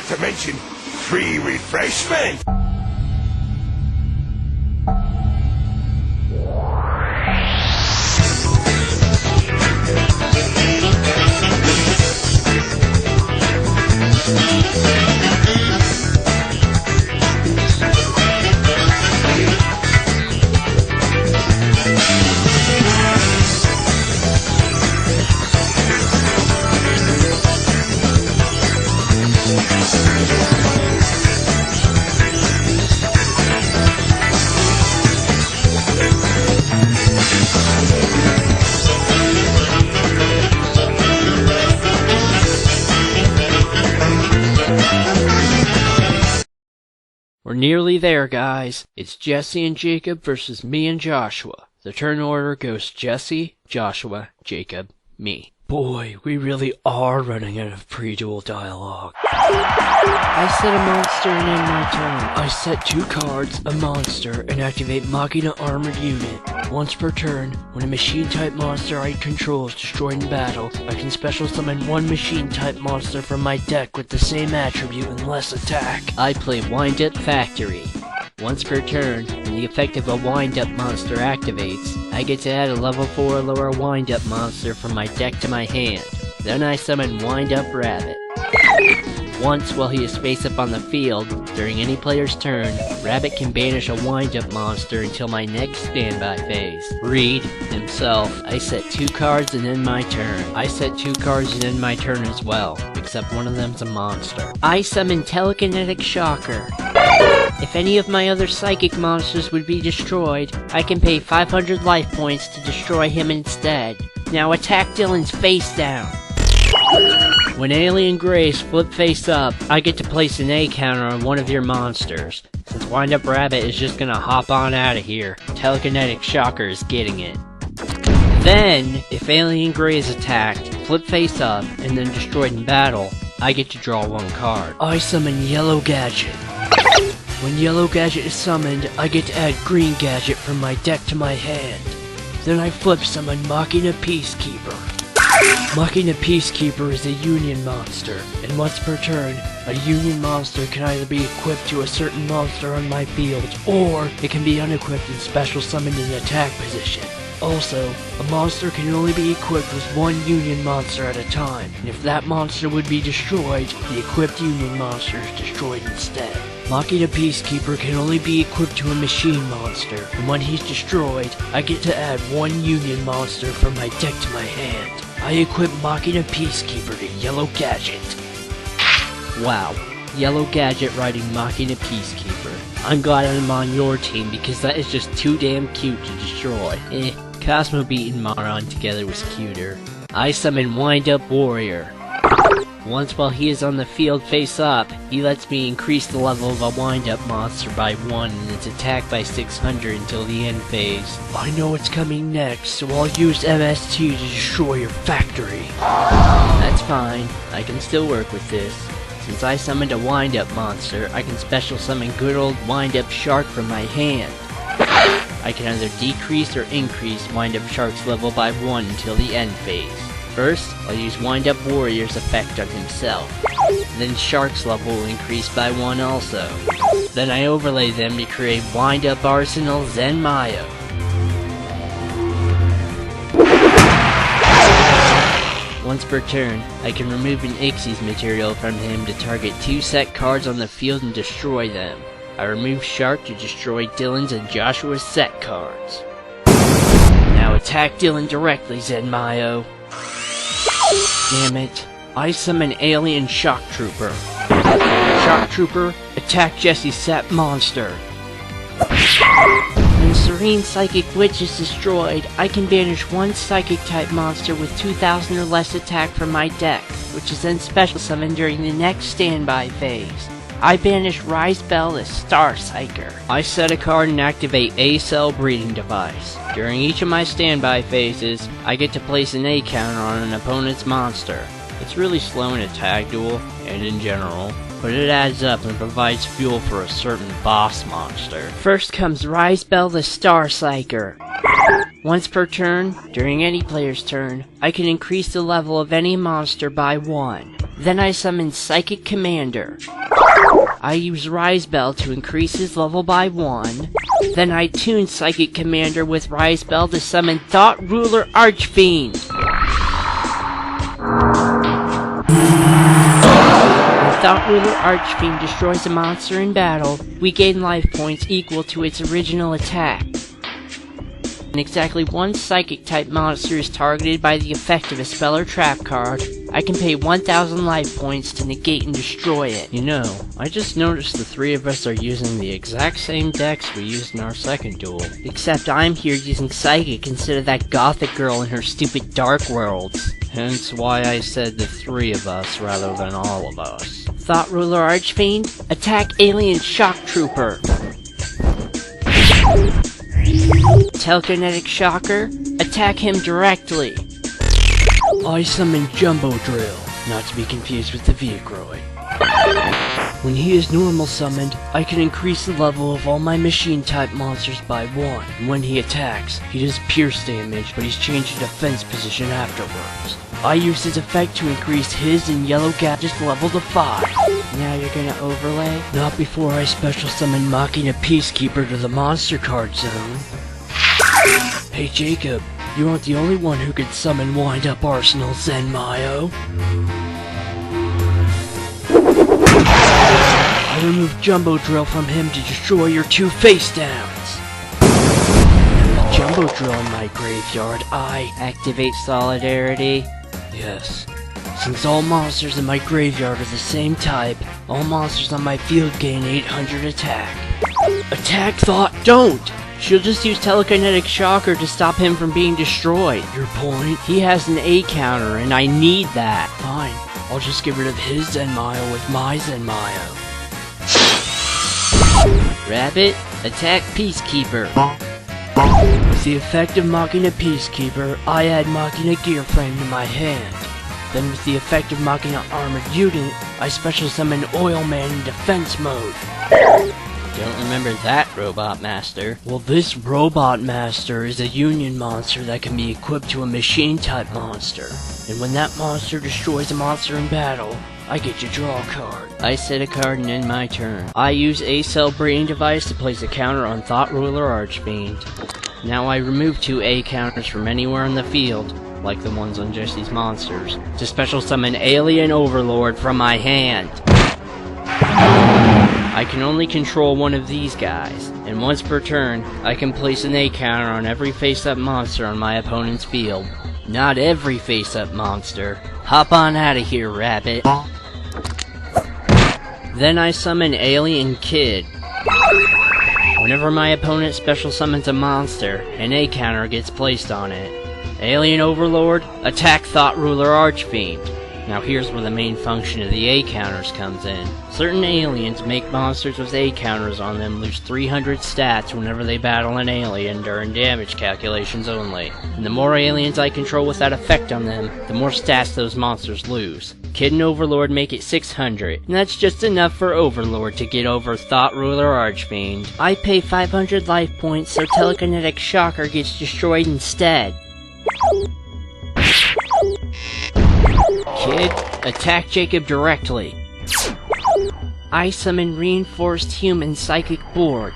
to mention free refreshment. We're nearly there, guys. It's Jesse and Jacob versus me and Joshua. The turn order goes Jesse, Joshua, Jacob, me. Boy, we really are running out of pre-duel dialogue. I set a monster and end my turn. I set 2 cards, a monster, and activate Machina Armored Unit. Once per turn, when a machine-type monster I control is destroyed in battle, I can special summon 1 machine-type monster from my deck with the same attribute and less attack. I play Wind-Up Factory. Once per turn, when the effect of a wind-up monster activates, I get to add a level 4 or lower wind-up monster from my deck to my hand. Then I summon Wind-Up Rabbit. Once while he is face up on the field, during any player's turn, Rabbit can banish a wind-up monster until my next standby phase. Reed, himself, I set 2 cards and end my turn. I set 2 cards and end my turn as well, except one of them's a monster. I summon Telekinetic Shocker. If any of my other psychic monsters would be destroyed, I can pay 500 life points to destroy him instead. Now attack Dylan's face down. When Alien Grays flip face up, I get to place an A counter on one of your monsters. Since Wind Up Rabbit is just gonna hop on out of here, Telekinetic Shocker is getting it. Then, if Alien Gray is attacked, flip face up, and then destroyed in battle, I get to draw 1 card. I summon Yellow Gadget. When Yellow Gadget is summoned, I get to add Green Gadget from my deck to my hand. Then I flip summon Machina Peacekeeper. Machina Peacekeeper is a Union monster, and once per turn, a Union monster can either be equipped to a certain monster on my field, or it can be unequipped and special summoned in attack position. Also, a monster can only be equipped with 1 Union monster at a time, and if that monster would be destroyed, the equipped Union monster is destroyed instead. Machina Peacekeeper can only be equipped to a machine monster, and when he's destroyed, I get to add 1 Union monster from my deck to my hand. I equip Machina Peacekeeper to Yellow Gadget. Wow, Yellow Gadget riding Machina Peacekeeper. I'm glad I'm on your team because that is just too damn cute to destroy. Cosmo Beat and Maron together was cuter. I summon Wind Up Warrior. Once while he is on the field face up, he lets me increase the level of a wind-up monster by 1 and its attack by 600 until the end phase. I know what's coming next, so I'll use MST to destroy your factory. That's fine, I can still work with this. Since I summoned a wind-up monster, I can special summon good old wind-up shark from my hand. I can either decrease or increase Wind-Up Shark's level by 1 until the end phase. First, I'll use Wind-Up Warrior's effect on himself. Then Shark's level will increase by 1 also. Then I overlay them to create Wind-Up Arsenal Zenmaioh. Once per turn, I can remove an Ixie's material from him to target 2 set cards on the field and destroy them. I remove Shark to destroy Dylan's and Joshua's set cards. Now attack Dylan directly, Zenmaioh. Damn it. I summon Alien Shock Trooper. Shock Trooper, attack Jesse's set monster. When Serene Psychic Witch is destroyed, I can banish 1 Psychic-type monster with 2,000 or less attack from my deck, which is then special summoned during the next standby phase. I banish Rise Bell the Star Psyker. I set a card and activate A-Cell Breeding Device. During each of my standby phases, I get to place an A counter on an opponent's monster. It's really slow in a tag duel, and in general, but it adds up and provides fuel for a certain boss monster. First comes Rise Bell the Star Psyker. Once per turn, during any player's turn, I can increase the level of any monster by 1. Then I summon Psychic Commander. I use Rise Bell to increase his level by 1. Then I tune Psychic Commander with Rise Bell to summon Thought Ruler Archfiend. When Thought Ruler Archfiend destroys a monster in battle, we gain life points equal to its original attack. When exactly one Psychic-type monster is targeted by the effect of a spell or trap card, I can pay 1,000 life points to negate and destroy it. You know, I just noticed the three of us are using the exact same decks we used in our second duel. Except I'm here using Psychic instead of that gothic girl in her stupid Dark Worlds. Hence why I said the three of us rather than all of us. Thought Ruler Archfiend, attack Alien Shock Trooper. Telekinetic Shocker, attack him directly. I summon Jumbo Drill, not to be confused with the Viacroid. When he is normal summoned, I can increase the level of all my machine-type monsters by 1. And when he attacks, he does pierce damage, but he's changed defense position afterwards. I use his effect to increase his and Yellow Gadget's level to 5. Now you're gonna overlay? Not before I special summon Machina Peacekeeper to the monster card zone. Hey Jacob, you aren't the only one who could summon Wind-Up Arsenal Zenmaioh. I removed Jumbo Drill from him to destroy your 2 face downs. With Jumbo Drill in my graveyard, I activate Solidarity. Yes. Since all monsters in my graveyard are the same type, all monsters on my field gain 800 attack. Attack Thought don't! She'll just use Telekinetic Shocker to stop him from being destroyed. Your point? He has an A counter and I need that. Fine, I'll just get rid of his Zenmaioh with my Zenmaioh. Rabbit, attack Peacekeeper. With the effect of Machina Peacekeeper, I add Machina Gear Frame to my hand. Then with the effect of Machina Armored Unit, I special summon Oil Man in defense mode. Don't remember that, Robot Master. Well, this Robot Master is a Union monster that can be equipped to a machine-type monster. And when that monster destroys a monster in battle, I get to draw a card. I set a card and end my turn. I use A-Cell Breeding Device to place a counter on Thought Ruler Archfiend. Now I remove 2 A counters from anywhere in the field, like the ones on Jesse's monsters, to special summon Alien Overlord from my hand. I can only control one of these guys, and once per turn, I can place an A counter on every face-up monster on my opponent's field. Not every face-up monster. Hop on out of here, Rabbit. Then I summon Alien Kid. Whenever my opponent special summons a monster, an A counter gets placed on it. Alien Overlord, attack Thought Ruler Archfiend. Now here's where the main function of the A counters comes in. Certain aliens make monsters with A counters on them lose 300 stats whenever they battle an alien during damage calculations only. And the more aliens I control with that effect on them, the more stats those monsters lose. Kid and Overlord make it 600, and that's just enough for Overlord to get over Thought Ruler Archfiend. I pay 500 life points so Telekinetic Shocker gets destroyed instead. Kid, attack Jacob directly. I summon Reinforced Human Psychic Board.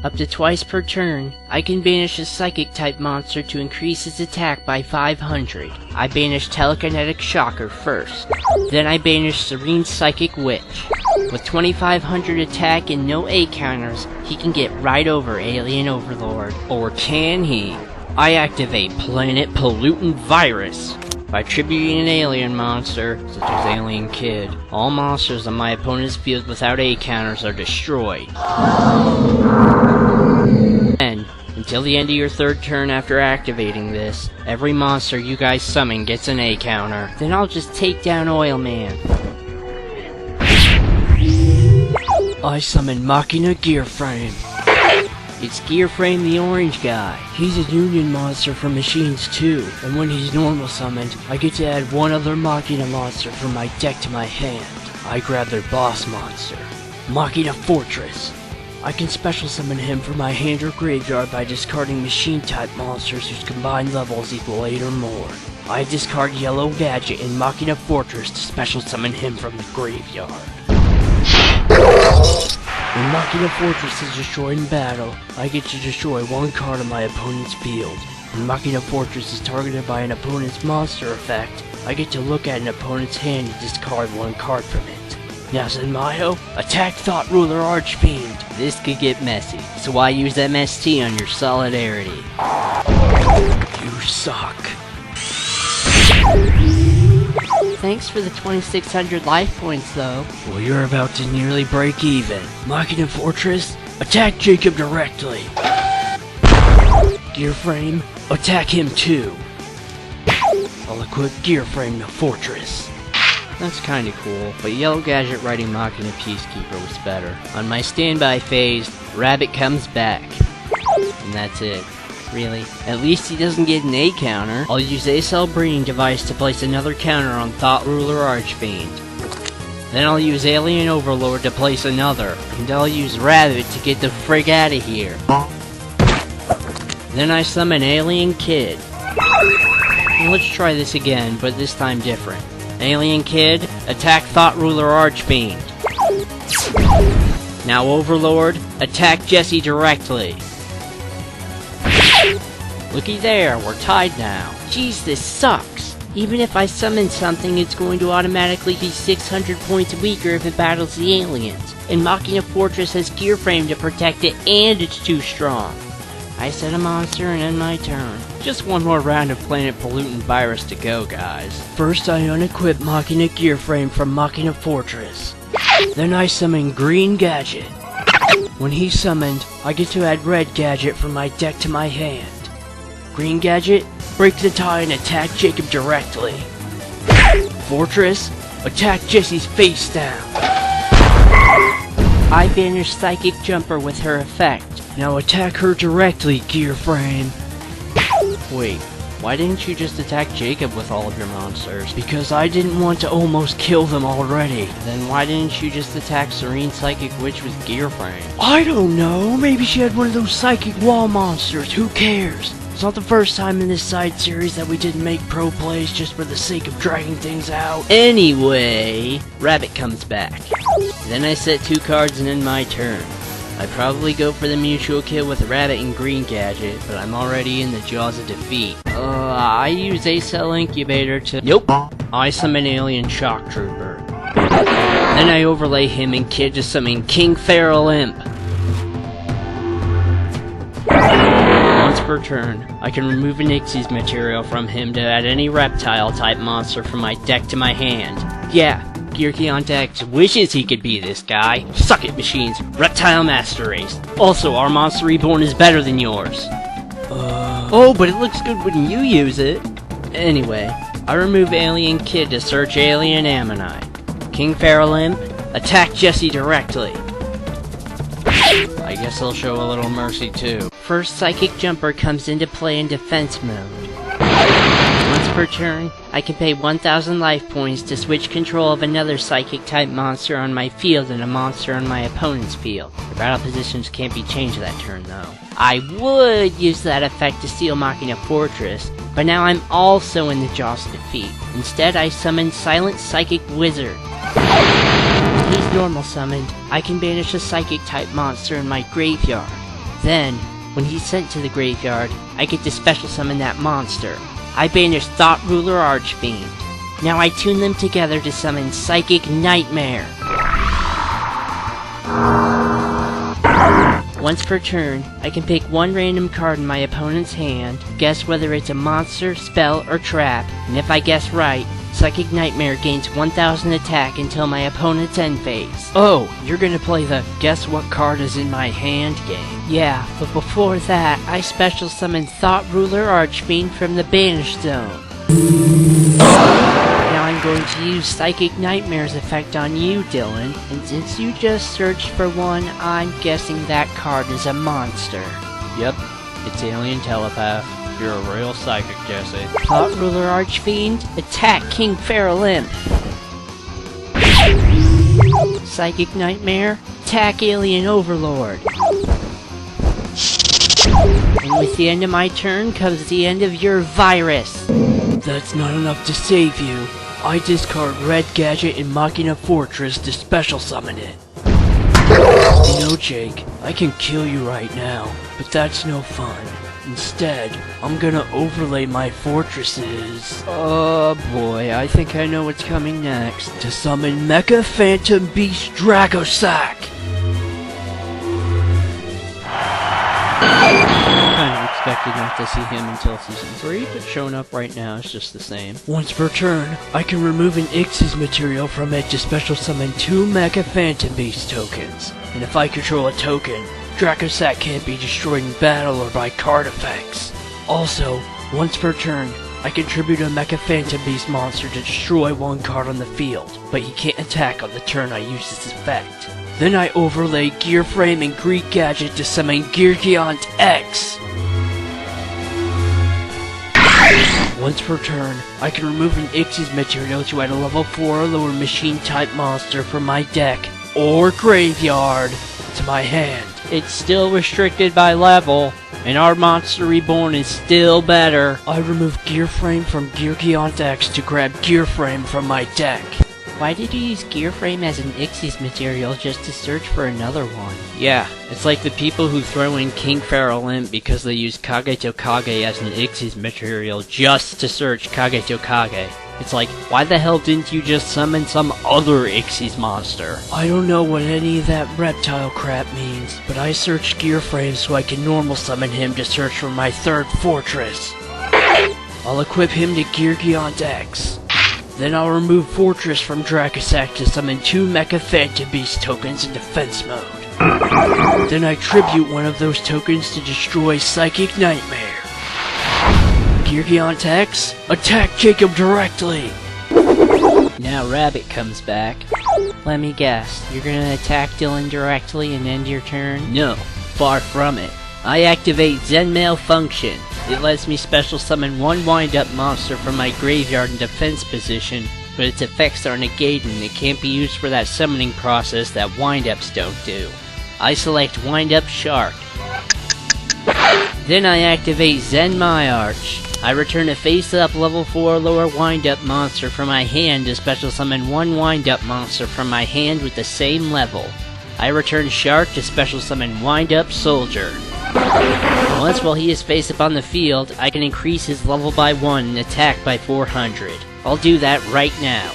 Up to twice per turn, I can banish a Psychic-type monster to increase its attack by 500. I banish Telekinetic Shocker first. Then I banish Serene Psychic Witch. With 2500 attack and no A counters, he can get right over Alien Overlord. Or can he? I activate Planet Pollutant Virus. By tributing an alien monster, such as Alien Kid, all monsters on my opponent's field without A counters are destroyed. And, until the end of your 3rd turn after activating this, every monster you guys summon gets an A counter. Then I'll just take down Oil Man. I summon Machina Gear Frame. It's Gear Frame the orange guy. He's a Union monster from Machines too, and when he's normal summoned, I get to add one other Machina monster from my deck to my hand. I grab their boss monster, Machina Fortress. I can special summon him from my hand or graveyard by discarding machine-type monsters whose combined levels equal 8 or more. I discard Yellow Gadget in Machina Fortress to special summon him from the graveyard. When Machina Fortress is destroyed in battle, I get to destroy one card on my opponent's field. When Machina Fortress is targeted by an opponent's monster effect, I get to look at an opponent's hand and discard one card from it. Now Zenmaioh, attack Thought Ruler Archfiend! This could get messy, so I use MST on your solidarity. You suck. Thanks for the 2,600 life points though. Well, you're about to nearly break even. Machina Fortress, attack Jacob directly. Gear Frame, attack him too. I'll equip Gear Frame to Fortress. That's kinda cool, but Yellow Gadget riding Machina Peacekeeper was better. On my standby phase, Rabbit comes back. And that's it. Really? At least he doesn't get an A counter. I'll use A-Cell Breeding Device to place another counter on Thought Ruler Archfiend. Then I'll use Alien Overlord to place another. And I'll use Rabbit to get the frig out of here. Then I summon Alien Kid. Now let's try this again, but this time different. Alien Kid, attack Thought Ruler Archfiend. Now Overlord, attack Jesse directly. Looky there, we're tied now. Jeez, this sucks. Even if I summon something, it's going to automatically be 600 points weaker if it battles the aliens. And Machina Fortress has Gear Frame to protect it, and it's too strong. I set a monster and end my turn. Just one more round of Planet Pollutant virus to go, guys. First I unequip Machina Gear Frame from Machina Fortress. Then I summon Green Gadget. When he's summoned, I get to add Red Gadget from my deck to my hand. Green Gadget, break the tie and attack Jacob directly. Fortress, attack Jesse's face down. I banish Psychic Jumper with her effect. Now attack her directly, Gear Frame. Wait, why didn't you just attack Jacob with all of your monsters? Because I didn't want to almost kill them already. Then why didn't you just attack Serene Psychic Witch with Gear Frame? I don't know, maybe she had one of those psychic wall monsters, who cares? It's not the first time in this side series that we didn't make pro plays just for the sake of dragging things out. Anyway, Rabbit comes back. Then I set 2 cards and end my turn. I probably go for the mutual kill with Rabbit and Green Gadget, but I'm already in the jaws of defeat. I use A-Cell Incubator to... Nope! I summon Alien Shock Trooper. Then I overlay him and Kid to summon King Feral Imp. Once per turn, I can remove an Ixie's material from him to add any reptile-type monster from my deck to my hand. Yeah, Gearkey on deck wishes he could be this guy. Suck it, machines. Reptile Master Race. Also, our Monster Reborn is better than yours. Oh, but it looks good when you use it. Anyway, I remove Alien Kid to search Alien Ammonite. King Feral Imp, attack Jesse directly. I guess I'll show a little mercy too. First Psychic Jumper comes into play in defense mode. Once per turn, I can pay 1,000 life points to switch control of another Psychic-type monster on my field and a monster on my opponent's field. The battle positions can't be changed that turn, though. I would use that effect to steal Machina Fortress, but now I'm also in the jaws of defeat. Instead, I summon Silent Psychic Wizard. When he's normal summoned, I can banish a Psychic-type monster in my graveyard. Then, when he's sent to the graveyard, I get to special summon that monster. I banish Thought Ruler Archfiend. Now I tune them together to summon Psychic Nightmare. Once per turn, I can pick one random card in my opponent's hand, guess whether it's a monster, spell, or trap, and if I guess right, Psychic Nightmare gains 1,000 attack until my opponent's end phase. Oh, you're gonna play the guess what card is in my hand game. Yeah, but before that, I special summon Thought Ruler Archfiend from the Banish Zone. Now I'm going to use Psychic Nightmare's effect on you, Dylan, and since you just searched for one, I'm guessing that card is a monster. Yep, it's Alien Telepath. You're a real psychic, Jesse. Thought Ruler Archfiend, attack King Feral Imp. Psychic Nightmare, attack Alien Overlord. And with the end of my turn comes the end of your virus. that's not enough to save you, I discard Red Gadget in Machina Fortress to special summon it. You know, Jake, I can kill you right now, but that's no fun. Instead, I'm gonna overlay my fortresses. Oh boy, I think I know what's coming next. To summon Mecha-Phantom Beast Dracosack! Kind of expected not to see him until Season 3, but showing up right now is just the same. Once per turn, I can remove an Ix's material from it to special summon 2 Mecha-Phantom Beast tokens. And if I control a token, Dracosack can't be destroyed in battle or by card effects. Also, once per turn, I contribute a Mecha-Phantom Beast monster to destroy 1 card on the field, but he can't attack on the turn I use this effect. Then I overlay Gear Frame and Greek Gadget to summon Geargiant X. Once per turn, I can remove an Ix's material to add a level 4 or lower machine-type monster from my deck or graveyard to my hand. It's still restricted by level, and our Monster Reborn is still better. I remove Gear Frame from Geargiant X to grab Gear Frame from my deck. Why did you use Gear Frame as an Ix's material just to search for another one? Yeah, it's like the people who throw in King Feral Imp because they use Kage to Kage as an Ix's material just to search Kage to Kage. It's like, why the hell didn't you just summon some other Ix's monster? I don't know what any of that reptile crap means, but I searched Gear Frame so I can normal summon him to search for my 3rd fortress. I'll equip him to Geargiant X. Then I'll remove Fortress from Dracosack to summon 2 Mecha-Phantom Beast tokens in defense mode. Then I tribute one of those tokens to destroy Psychic Nightmare. Geargiant X, attack Jacob directly! Now Rabbit comes back. Let me guess, you're gonna attack Dylan directly and end your turn? No, far from it. I activate Zenmaioh function. It lets me special summon 1 wind-up monster from my graveyard in defense position, but its effects are negated and it can't be used for that summoning process that wind-ups don't do. I select Wind-Up Shark. Then I activate Zenmaioh. I return a face-up level 4 lower wind-up monster from my hand to special summon 1 wind-up monster from my hand with the same level. I return Shark to special summon Wind-Up Soldier. Once while he is face-up on the field, I can increase his level by 1 and attack by 400. I'll do that right now.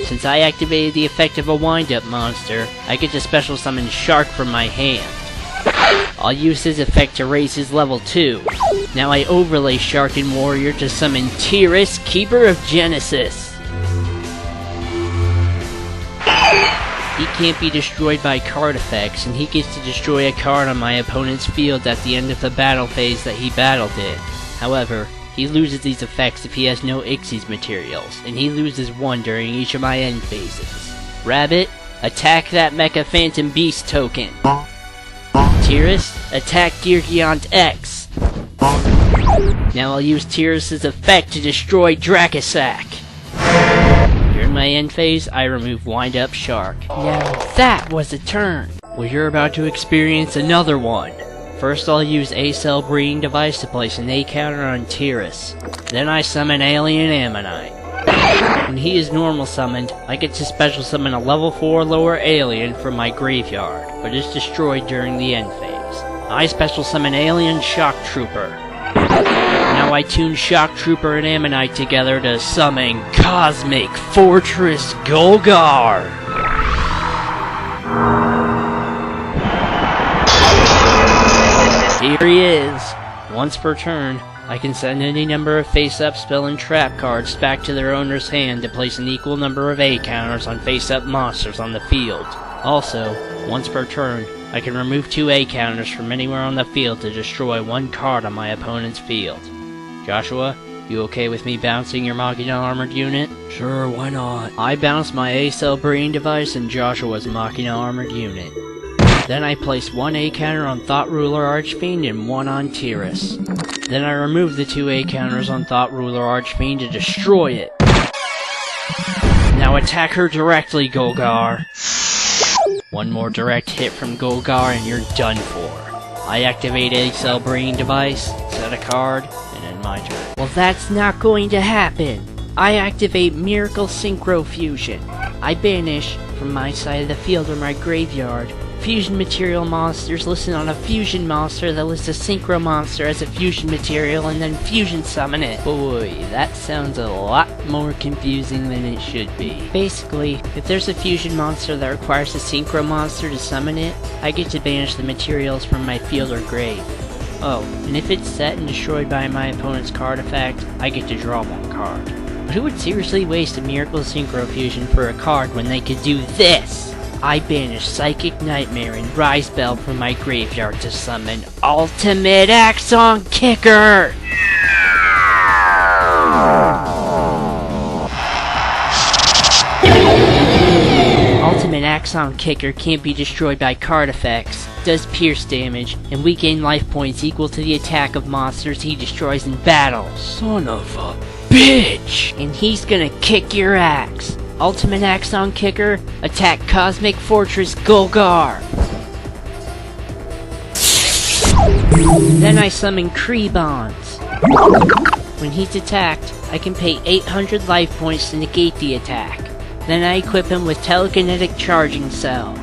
Since I activated the effect of a wind-up monster, I get to special summon Shark from my hand. I'll use his effect to raise his level 2. Now I overlay Shark and Warrior to summon Tyrus, Keeper of Genesis. He can't be destroyed by card effects, and he gets to destroy a card on my opponent's field at the end of the battle phase that he battled in. However, he loses these effects if he has no Ix's materials, and he loses 1 during each of my end phases. Rabbit, attack that Mecha-Phantom Beast token. Tyrus, attack Geargiant X. Now I'll use Tyrus' effect to destroy Dracosack. During my end phase, I remove Wind-Up Shark. Now that was a turn. Well, you're about to experience another one. First I'll use a cell breeding device to place an A counter on Tyrus. Then I summon Alien Ammonite. When he is normal summoned, I get to special summon a level 4 lower alien from my graveyard, but is destroyed during the end phase. I special summon Alien Shock Trooper. Now I tune Shock Trooper and Ammonite together to summon Cosmic Fortress Golgar. Here he is. Once per turn, I can send any number of face-up spell and trap cards back to their owner's hand to place an equal number of A counters on face-up monsters on the field. Also, once per turn, I can remove 2 A counters from anywhere on the field to destroy 1 card on my opponent's field. Joshua, you okay with me bouncing your Machina armored unit? Sure, why not? I bounce my A-cell breeding device and Joshua's Machina armored unit. Then I place 1 A counter on Thought Ruler Archfiend and 1 on Tyrus. Then I remove the 2 A counters on Thought Ruler Archfiend to destroy it. Now attack her directly, Golgar. 1 more direct hit from Golgar and you're done for. I activate A-cell breeding device, set a card, and end my turn. Well, that's not going to happen. I activate Miracle Synchro Fusion. I banish, from my side of the field or my graveyard, fusion material monsters listed on a fusion monster that lists a synchro monster as a fusion material and then fusion summon it. Boy, that sounds a lot more confusing than it should be. Basically, if there's a fusion monster that requires a synchro monster to summon it, I get to banish the materials from my field or grave. Oh, and if it's set and destroyed by my opponent's card effect, I get to draw one card. But who would seriously waste a Miracle Synchro Fusion for a card when they could do this? I banish Psychic Nightmare and Rise Bell from my graveyard to summon Ultimate Axon Kicker! Ultimate Axon Kicker can't be destroyed by card effects, does pierce damage, and we gain life points equal to the attack of monsters he destroys in battle. Son of a bitch! And he's gonna kick your axe. Ultimate Axon Kicker, attack Cosmic Fortress Golgar. Then I summon Kreebons. When he's attacked, I can pay 800 life points to negate the attack. Then I equip him with Telekinetic Charging Cell.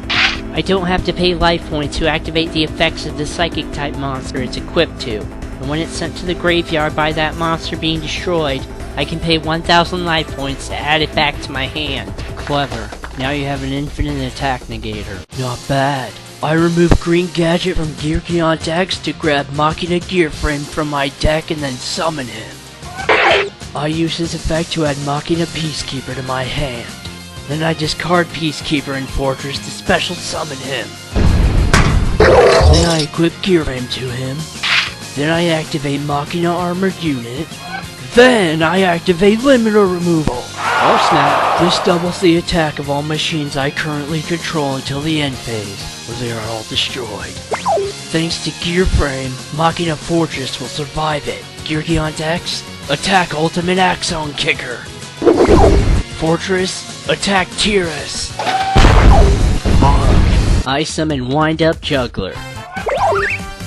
I don't have to pay life points to activate the effects of the Psychic type monster it's equipped to. And when it's sent to the graveyard by that monster being destroyed, I can pay 1000 life points to add it back to my hand. Clever. Now you have an infinite attack negator. Not bad. I remove Green Gadget from Gear Beyond decks to grab Machina Gear Frame from my deck and then summon him. I use his effect to add Machina Peacekeeper to my hand. Then I discard Peacekeeper and Fortress to special summon him. Then I equip Gear Frame to him. Then I activate Machina Armored Unit. Then I activate Limiter Removal. Oh snap, this doubles the attack of all machines I currently control until the end phase, where they are all destroyed. Thanks to Gear Frame, Machina Fortress will survive it. Gear Beyond X, attack Ultimate Axon Kicker. Fortress, attack Tyrus. I summon Wind Up Juggler.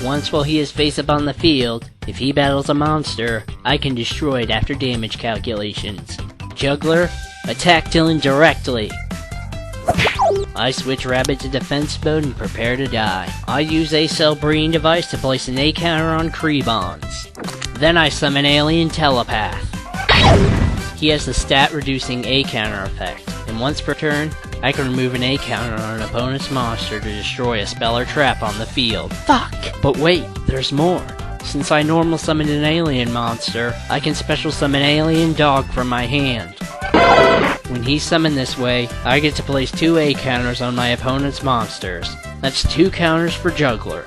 Once while he is face up on the field, if he battles a monster, I can destroy it after damage calculations. Juggler, attack Dylan directly. I switch Rabbit to defense mode and prepare to die. I use a cell breeding device to place an A counter on Kreebons. Then I summon Alien Telepath. He has the stat reducing A counter effect, and once per turn, I can remove an A counter on an opponent's monster to destroy a spell or trap on the field. Fuck! But wait, there's more. Since I normal summoned an alien monster, I can special summon Alien Dog from my hand. When he's summoned this way, I get to place 2 A counters on my opponent's monsters. That's 2 counters for Juggler.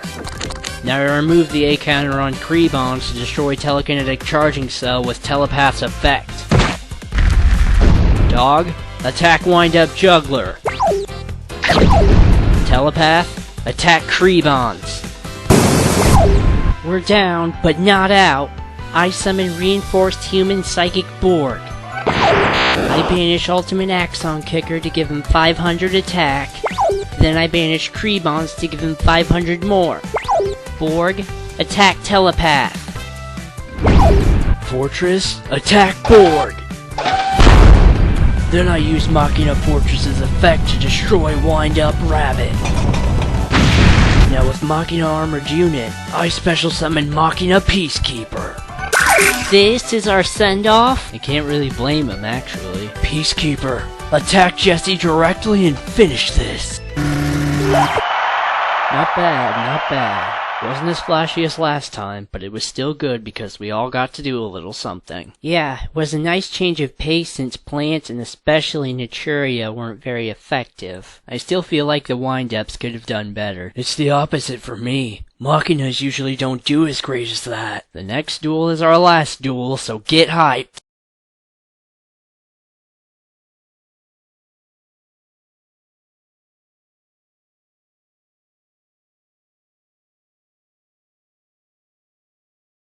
Now I remove the A counter on Kreebons to destroy Telekinetic Charging Cell with Telepath's effect. Dog, attack Wind Up Juggler. Telepath, attack Kreebons. We're down, but not out. I summon Reinforced Human Psychic Borg. I banish Ultimate Axon Kicker to give him 500 attack. Then I banish Kreebons to give him 500 more. Borg, attack Telepath. Fortress, attack Borg. Then I use Machina Fortress's effect to destroy Wind Up Rabbit. Now with Machina Armored Unit, I special summon Machina Peacekeeper. This is our send-off? I can't really blame him, actually. Peacekeeper, attack Jesse directly and finish this. Not bad, not bad. Wasn't as flashy as last time, but it was still good because we all got to do a little something. Yeah, it was a nice change of pace since plants and especially Naturia weren't very effective. I still feel like the wind-ups could have done better. It's the opposite for me. Machinas usually don't do as great as that. The next duel is our last duel, so get hyped.